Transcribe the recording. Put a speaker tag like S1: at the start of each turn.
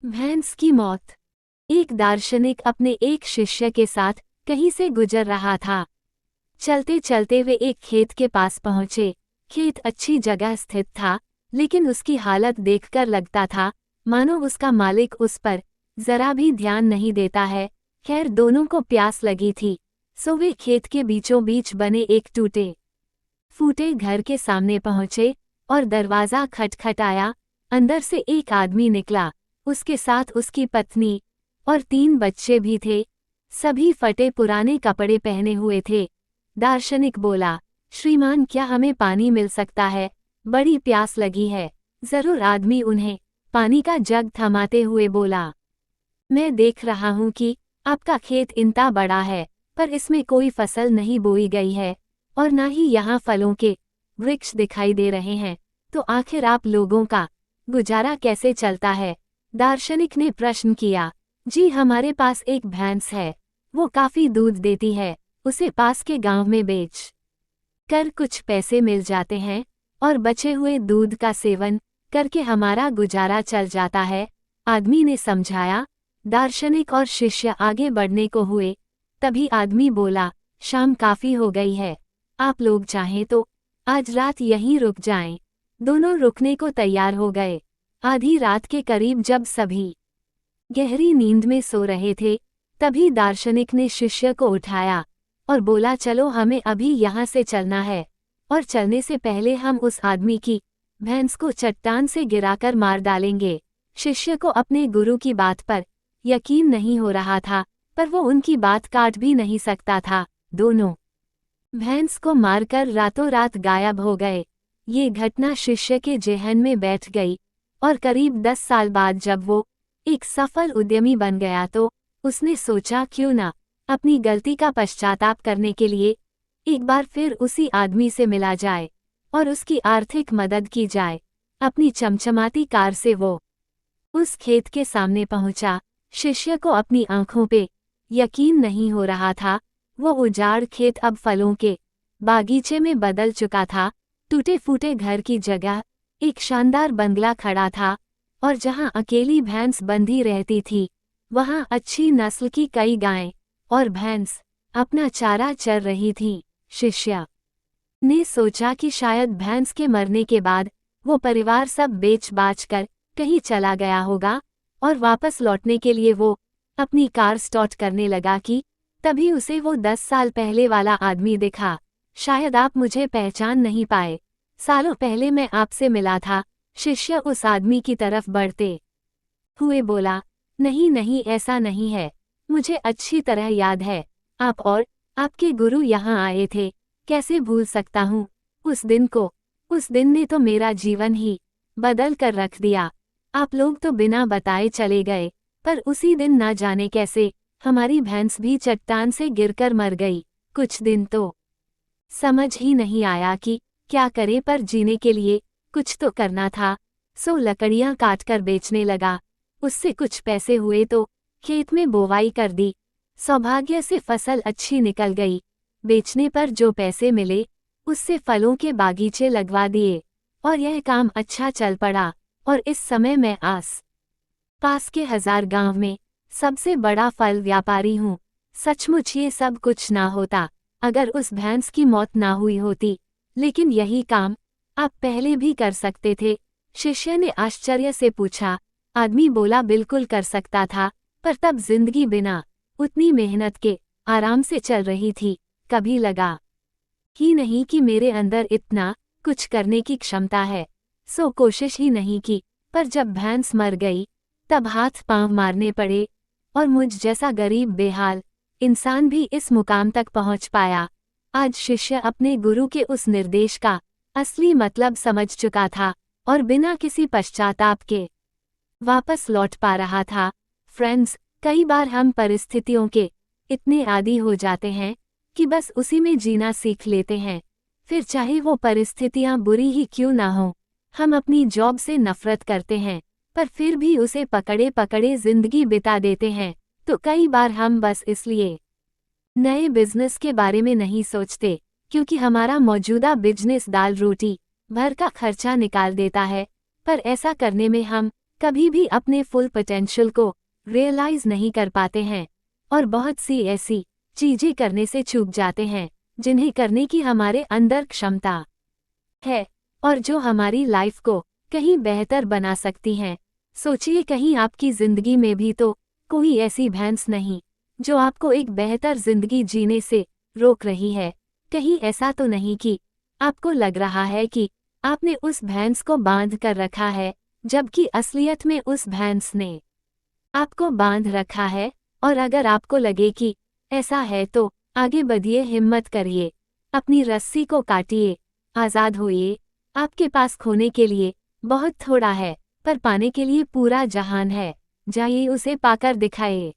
S1: भैंस की मौत। एक दार्शनिक अपने एक शिष्य के साथ कहीं से गुजर रहा था। चलते चलते वे एक खेत के पास पहुंचे। खेत अच्छी जगह स्थित था, लेकिन उसकी हालत देखकर लगता था मानो उसका मालिक उस पर जरा भी ध्यान नहीं देता है। खैर, दोनों को प्यास लगी थी, सो वे खेत के बीचों बीच बने एक टूटे फूटे घर के सामने पहुंचे और दरवाजा खटखटाया। अंदर से एक आदमी निकला, उसके साथ उसकी पत्नी और 3 बच्चे भी थे। सभी फटे पुराने कपड़े पहने हुए थे। दार्शनिक बोला, श्रीमान, क्या हमें पानी मिल सकता है? बड़ी प्यास लगी है। जरूर, आदमी उन्हें पानी का जग थमाते हुए बोला। मैं देख रहा हूं कि आपका खेत इतना बड़ा है, पर इसमें कोई फसल नहीं बोई गई है और न ही यहाँ फलों के वृक्ष दिखाई दे रहे हैं, तो आखिर आप लोगों का गुजारा कैसे चलता है? दार्शनिक ने प्रश्न किया। जी, हमारे पास एक भैंस है, वो काफी दूध देती है। उसे पास के गांव में बेच कर कुछ पैसे मिल जाते हैं और बचे हुए दूध का सेवन करके हमारा गुजारा चल जाता है, आदमी ने समझाया। दार्शनिक और शिष्य आगे बढ़ने को हुए। तभी आदमी बोला, शाम काफी हो गई है, आप लोग चाहें तो आज रात यहीं रुक जाएं। दोनों रुकने को तैयार हो गए। आधी रात के करीब जब सभी गहरी नींद में सो रहे थे, तभी दार्शनिक ने शिष्य को उठाया और बोला, चलो, हमें अभी यहाँ से चलना है और चलने से पहले हम उस आदमी की भैंस को चट्टान से गिराकर मार डालेंगे। शिष्य को अपने गुरु की बात पर यकीन नहीं हो रहा था, पर वो उनकी बात काट भी नहीं सकता था। दोनों भैंस को मारकर रातों रात गायब हो गए। ये घटना शिष्य के जेहन में बैठ गई और करीब 10 साल बाद जब वो एक सफल उद्यमी बन गया तो उसने सोचा, क्यों ना अपनी गलती का पश्चाताप करने के लिए एक बार फिर उसी आदमी से मिला जाए और उसकी आर्थिक मदद की जाए। अपनी चमचमाती कार से वो उस खेत के सामने पहुंचा। शिष्य को अपनी आंखों पे यकीन नहीं हो रहा था। वो उजाड़ खेत अब फलों के बागीचे में बदल चुका था। टूटे फूटे घर की जगह एक शानदार बंगला खड़ा था और जहां अकेली भैंस बंधी रहती थी, वहां अच्छी नस्ल की कई गायें और भैंस अपना चारा चर रही थीं। शिष्य ने सोचा कि शायद भैंस के मरने के बाद वो परिवार सब बेच बाच कर कहीं चला गया होगा और वापस लौटने के लिए वो अपनी कार स्टार्ट करने लगा कि तभी उसे वो 10 साल पहले वाला आदमी दिखा। शायद आप मुझे पहचान नहीं पाए, सालों पहले मैं आपसे मिला था। शिष्य उस आदमी की तरफ बढ़ते हुए बोला, नहीं नहीं, ऐसा नहीं है, मुझे अच्छी तरह याद है। आप और आपके गुरु यहाँ आए थे, कैसे भूल सकता हूँ उस दिन को। उस दिन ने तो मेरा जीवन ही बदल कर रख दिया। आप लोग तो बिना बताए चले गए, पर उसी दिन ना जाने कैसे हमारी भैंस भी चट्टान से गिरकर मर गई। कुछ दिन तो समझ ही नहीं आया कि क्या करे, पर जीने के लिए कुछ तो करना था, सो लकड़ियां काटकर बेचने लगा। उससे कुछ पैसे हुए तो खेत में बोवाई कर दी। सौभाग्य से फसल अच्छी निकल गई। बेचने पर जो पैसे मिले उससे फलों के बागीचे लगवा दिए और यह काम अच्छा चल पड़ा। और इस समय मैं आस पास के 1000 गांव में सबसे बड़ा फल व्यापारी हूँ। सचमुच ये सब कुछ ना होता अगर उस भैंस की मौत ना हुई होती, लेकिन यही काम आप पहले भी कर सकते थे। शिष्य ने आश्चर्य से पूछा। आदमी बोला, बिल्कुल कर सकता था, पर तब जिंदगी बिना उतनी मेहनत के आराम से चल रही थी। कभी लगा ही नहीं कि मेरे अंदर इतना कुछ करने की क्षमता है, सो कोशिश ही नहीं की। पर जब भैंस मर गई तब हाथ पांव मारने पड़े और मुझ जैसा गरीब बेहाल इंसान भी इस मुकाम तक पहुंच पाया। आज शिष्य अपने गुरु के उस निर्देश का असली मतलब समझ चुका था और बिना किसी पश्चाताप के वापस लौट पा रहा था। फ्रेंड्स, कई बार हम परिस्थितियों के इतने आदी हो जाते हैं कि बस उसी में जीना सीख लेते हैं। फिर चाहे वो परिस्थितियां बुरी ही क्यों ना हो। हम अपनी जॉब से नफरत करते हैं, पर फिर भी उसे पकड़े पकड़े जिंदगी बिता देते हैं। तो कई बार हम बस इसलिए नए बिजनेस के बारे में नहीं सोचते क्योंकि हमारा मौजूदा बिजनेस दाल रोटी भर का खर्चा निकाल देता है, पर ऐसा करने में हम कभी भी अपने फुल पोटेंशियल को रियलाइज नहीं कर पाते हैं और बहुत सी ऐसी चीजें करने से चूक जाते हैं जिन्हें करने की हमारे अंदर क्षमता है और जो हमारी लाइफ को कहीं बेहतर बना सकती हैं। सोचिए, कहीं आपकी जिंदगी में भी तो कोई ऐसी भैंस नहीं जो आपको एक बेहतर जिंदगी जीने से रोक रही है। कहीं ऐसा तो नहीं कि आपको लग रहा है कि आपने उस भैंस को बांध कर रखा है, जबकि असलियत में उस भैंस ने आपको बांध रखा है। और अगर आपको लगे कि ऐसा है तो आगे बढ़िए, हिम्मत करिए, अपनी रस्सी को काटिए, आज़ाद होइए। आपके पास खोने के लिए बहुत थोड़ा है, पर पाने के लिए पूरा जहान है। जाइए, उसे पाकर दिखाइए।